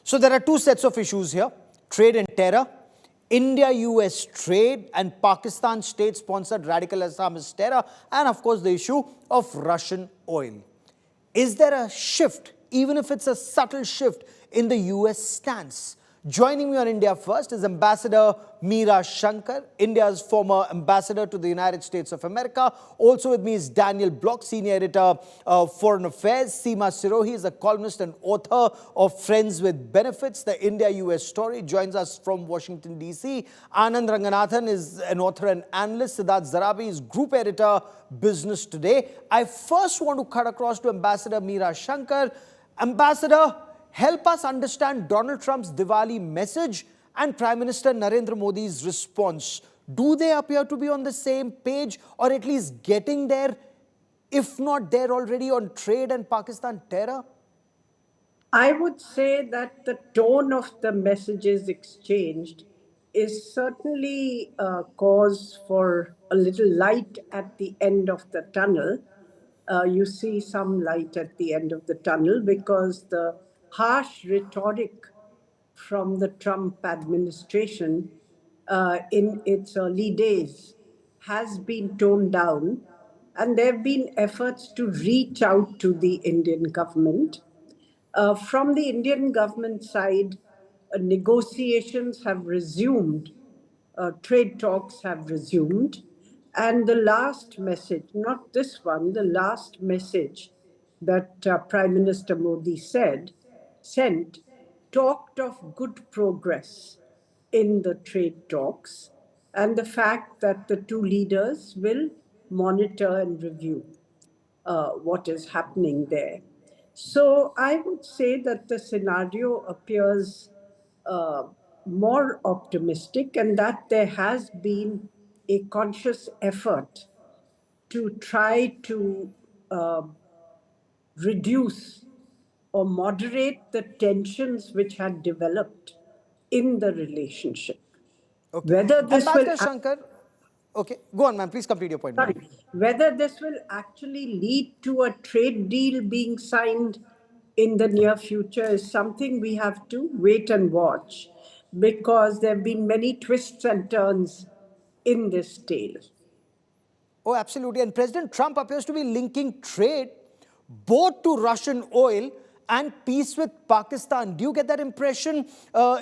So there are two sets of issues here: trade and terror, India-US trade, and Pakistan state-sponsored radical Islamist terror, and of course the issue of Russian oil. Is there a shift, even if it's a subtle shift, in the US stance? Joining me on India First is Ambassador Meera Shankar, India's former ambassador to the United States of America. Also with me is Daniel Block, senior editor of Foreign Affairs. Seema Sirohi is a columnist and author of Friends with Benefits, the India-US story, joins us from Washington, D.C. Anand Ranganathan is an author and analyst. Siddharth Zarabi is group editor, Business Today. I first want to cut across to Ambassador Meera Shankar. Ambassador, help us understand Donald Trump's Diwali message and Prime Minister Narendra Modi's response. Do they appear to be on the same page, or at least getting there, if not there already, on trade and Pakistan terror? I would say that the tone of the messages exchanged is certainly a cause for a little light at the end of the tunnel. You see some light at the end of the tunnel because the harsh rhetoric from the Trump administration in its early days has been toned down, and there have been efforts to reach out to the Indian government. From the Indian government side, negotiations have resumed, trade talks have resumed, and the last message, not this one, the last message that Prime Minister Modi sent, talked of good progress in the trade talks and the fact that the two leaders will monitor and review what is happening there. So I would say that the scenario appears more optimistic, and that there has been a conscious effort to try to reduce or moderate the tensions which had developed in the relationship. Okay. Whether this Ambassador will Shankar, okay, go on, ma'am. Please complete your point. Sorry, whether this will actually lead to a trade deal being signed in the near future is something we have to wait and watch, because there have been many twists and turns in this tale. Oh, absolutely. And President Trump appears to be linking trade both to Russian oil and peace with Pakistan. Do you get that impression?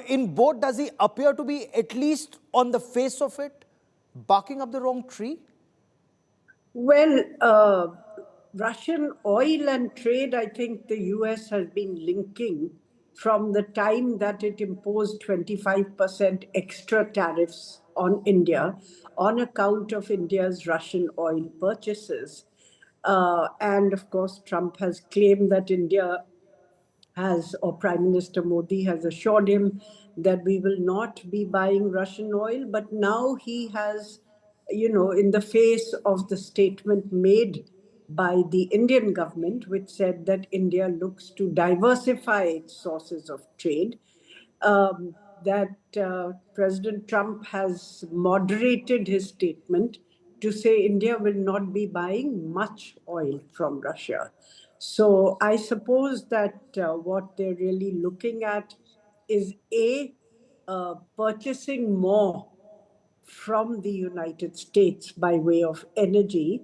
In both, does he appear to be, at least on the face of it, barking up the wrong tree? Well, Russian oil and trade, I think the US has been linking from the time that it imposed 25% extra tariffs on India on account of India's Russian oil purchases. And of course, Trump has claimed that India has, or Prime Minister Modi has assured him that we will not be buying Russian oil. But now he has, in the face of the statement made by the Indian government, which said that India looks to diversify its sources of trade, that President Trump has moderated his statement to say India will not be buying much oil from Russia. So I suppose that what they're really looking at is purchasing more from the United States by way of energy,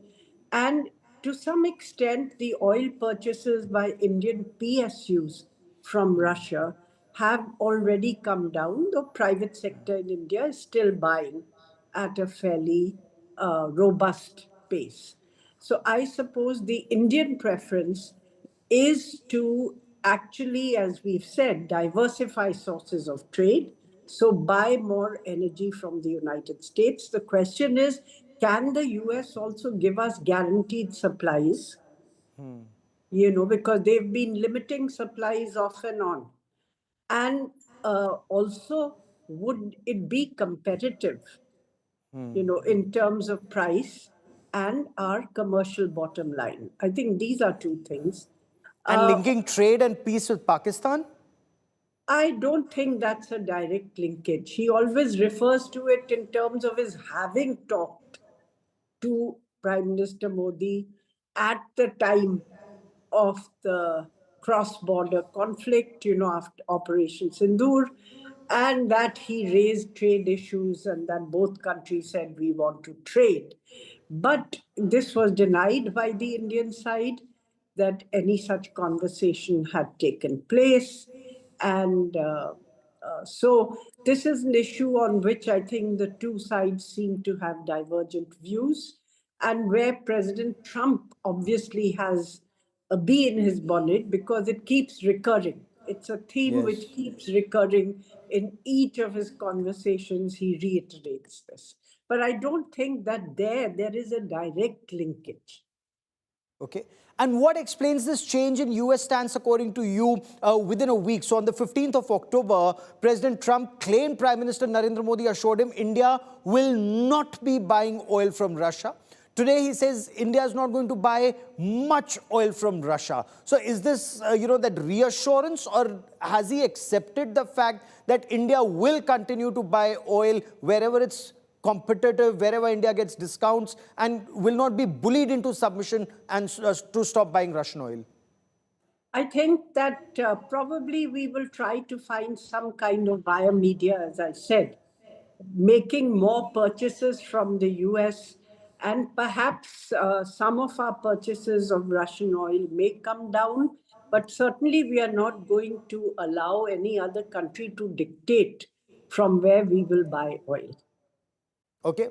and to some extent the oil purchases by Indian PSUs from Russia have already come down, though private sector in India is still buying at a fairly robust pace. So I suppose the Indian preference is to actually, as we've said, diversify sources of trade. So buy more energy from the United States. The question is, can the US also give us guaranteed supplies? Because they've been limiting supplies off and on. And also, would it be competitive, in terms of price and our commercial bottom line? I think these are two things. And linking trade and peace with Pakistan? I don't think that's a direct linkage. He always refers to it in terms of his having talked to Prime Minister Modi at the time of the cross-border conflict, after Operation Sindoor, and that he raised trade issues and that both countries said we want to trade. But this was denied by the Indian side, that any such conversation had taken place. And so this is an issue on which I think the two sides seem to have divergent views, and where President Trump obviously has a bee in his bonnet because it keeps recurring. It's a theme which Yes. keeps recurring in each of his conversations. He reiterates this. But I don't think that there is a direct linkage. Okay. And what explains this change in US stance, according to you, within a week? So on the 15th of October, President Trump claimed Prime Minister Narendra Modi assured him India will not be buying oil from Russia. Today, he says India is not going to buy much oil from Russia. So is this, that reassurance, or has he accepted the fact that India will continue to buy oil wherever it's competitive, wherever India gets discounts, and will not be bullied into submission and to stop buying Russian oil? I think that probably we will try to find some kind of via media, as I said, making more purchases from the US, and perhaps some of our purchases of Russian oil may come down, but certainly we are not going to allow any other country to dictate from where we will buy oil. Okay.